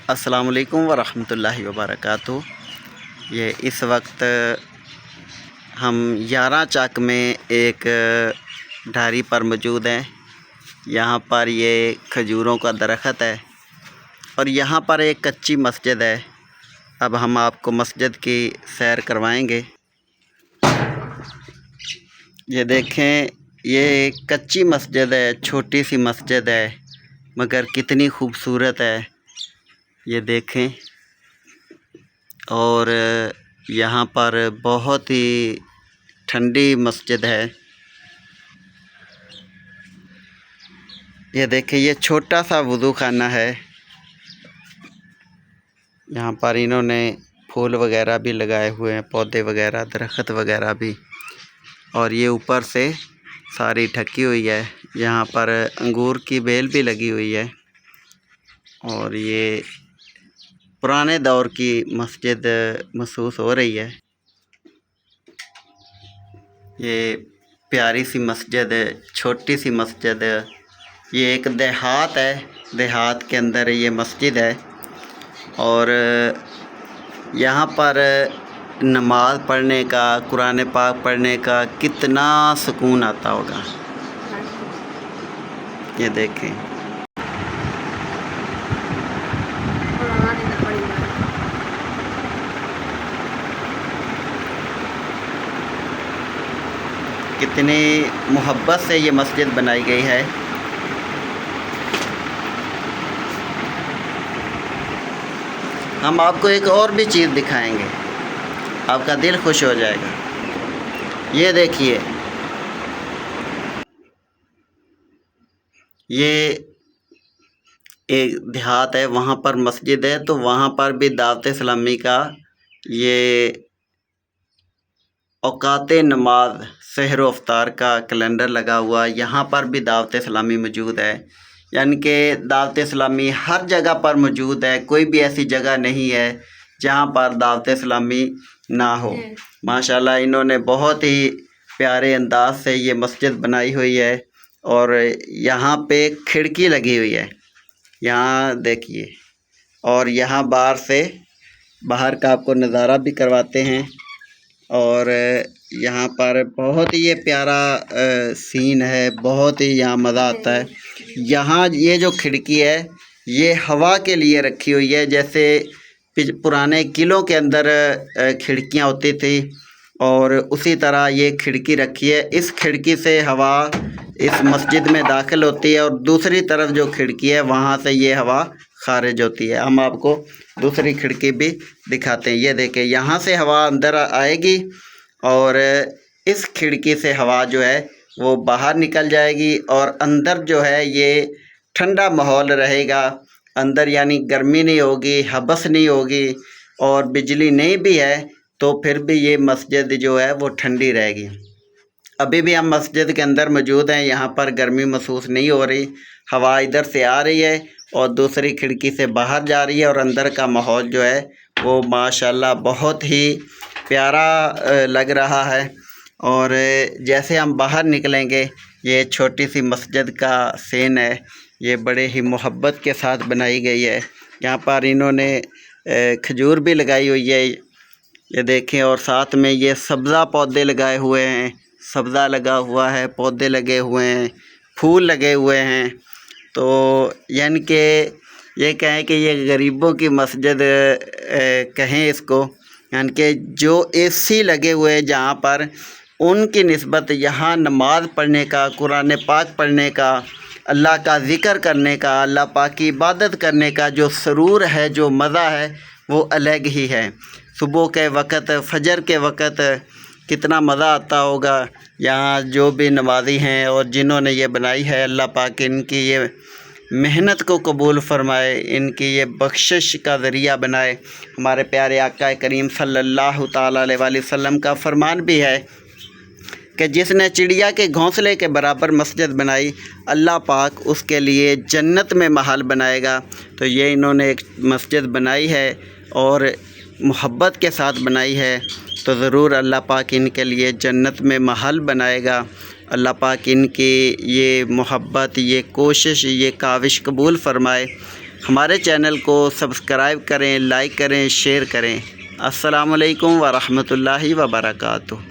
अस्सलामुअलैकुम वरहमतुल्लाहि वबरकातुहू। ये इस वक्त हम यारा चक में एक ढारी पर मौजूद हैं। यहाँ पर ये खजूरों का दरख्त है और यहाँ पर एक कच्ची मस्जिद है। अब हम आपको मस्जिद की सैर करवाएंगे। ये देखें, ये एक कच्ची मस्जिद है, छोटी सी मस्जिद है मगर कितनी खूबसूरत है, ये देखें। और यहाँ पर बहुत ही ठंडी मस्जिद है। ये देखें, ये छोटा सा वज़ू खाना है। यहाँ पर इन्होंने फूल वगैरह भी लगाए हुए हैं, पौधे वगैरह, दरख्त वगैरह भी। और ये ऊपर से सारी ढकी हुई है। यहाँ पर अंगूर की बेल भी लगी हुई है। और ये पुराने दौर की मस्जिद महसूस हो रही है। ये प्यारी सी मस्जिद, छोटी सी मस्जिद। ये एक देहात है, देहात के अंदर ये मस्जिद है। और यहाँ पर नमाज़ पढ़ने का, कुरान पाक पढ़ने का कितना सुकून आता होगा। ये देखें, कितनी मोहब्बत से ये मस्जिद बनाई गई है। हम आपको एक और भी चीज़ दिखाएंगे, आपका दिल खुश हो जाएगा। ये देखिए, ये एक देहात है, वहाँ पर मस्जिद है, तो वहाँ पर भी दावत इस्लामी का ये औकात नमाज सहर व इफ्तार का कैलेंडर लगा हुआ। यहाँ पर भी दावत इस्लामी मौजूद है। यानी कि दावत इस्लामी हर जगह पर मौजूद है। कोई भी ऐसी जगह नहीं है जहाँ पर दावत इस्लामी ना हो। माशाल्लाह, इन्होंने बहुत ही प्यारे अंदाज से ये मस्जिद बनाई हुई है। और यहाँ पे खिड़की लगी हुई है, यहाँ देखिए। और यहाँ बाहर का आपको नज़ारा भी करवाते हैं। और यहाँ पर बहुत ही ये प्यारा सीन है, बहुत ही यहाँ मज़ा आता है। यहाँ ये जो खिड़की है, ये हवा के लिए रखी हुई है। जैसे पुराने किलों के अंदर खिड़कियाँ होती थी, और उसी तरह ये खिड़की रखी है। इस खिड़की से हवा इस मस्जिद में दाखिल होती है, और दूसरी तरफ जो खिड़की है वहाँ से ये हवा खारिज होती है। हम आपको दूसरी खिड़की भी दिखाते हैं। ये देखें, यहाँ से हवा अंदर आएगी और इस खिड़की से हवा जो है वो बाहर निकल जाएगी, और अंदर जो है ये ठंडा माहौल रहेगा। अंदर यानी गर्मी नहीं होगी, हबस नहीं होगी, और बिजली नहीं भी है तो फिर भी ये मस्जिद जो है वो ठंडी रहेगी। अभी भी हम मस्जिद के अंदर मौजूद हैं। यहाँ पर गर्मी महसूस नहीं हो रही। हवा इधर से आ रही है और दूसरी खिड़की से बाहर जा रही है, और अंदर का माहौल जो है वो माशाल्लाह बहुत ही प्यारा लग रहा है। और जैसे हम बाहर निकलेंगे, ये छोटी सी मस्जिद का सीन है। ये बड़े ही मोहब्बत के साथ बनाई गई है। यहाँ पर इन्होंने खजूर भी लगाई हुई है, ये देखें। और साथ में ये सब्ज़ा पौधे लगाए हुए हैं, सब्ज़ा लगा हुआ है, पौधे लगे हुए हैं, फूल लगे हुए हैं। तो यानी कि ये कहें कि ये गरीबों की मस्जिद कहें इसको। यानी कि जो एसी लगे हुए हैं जहाँ पर, उनकी निस्बत यहाँ नमाज़ पढ़ने का, कुरान पाक पढ़ने का, अल्लाह का ज़िक्र करने का, अल्लाह पाक की इबादत करने का जो सरूर है, जो मज़ा है, वो अलग ही है। सुबह के वक़्त, फजर के वक़्त कितना मज़ा आता होगा। यहाँ जो भी नमाज़ी हैं और जिन्होंने ये बनाई है, अल्लाह पाक इनकी ये मेहनत को कबूल फ़रमाए, इनकी ये बख्शिश का ज़रिया बनाए। हमारे प्यारे आका करीम सल्लल्लाहु ताला अलैहि वसल्लम का फरमान भी है कि जिसने चिड़िया के घोंसले के बराबर मस्जिद बनाई, अल्लाह पाक उसके लिए जन्नत में महल बनाएगा। तो ये इन्होंने एक मस्जिद बनाई है और मोहब्बत के साथ बनाई है, तो ज़रूर अल्लाह पाक इनके लिए जन्नत में महल बनाएगा। अल्लाह पाक इनकी ये मोहब्बत, ये कोशिश, ये काविश कबूल फ़रमाए। हमारे चैनल को सब्सक्राइब करें, लाइक करें, शेयर करें। अस्सलामु अलैकुम व रहमतुल्लाहि व बरकातुहू।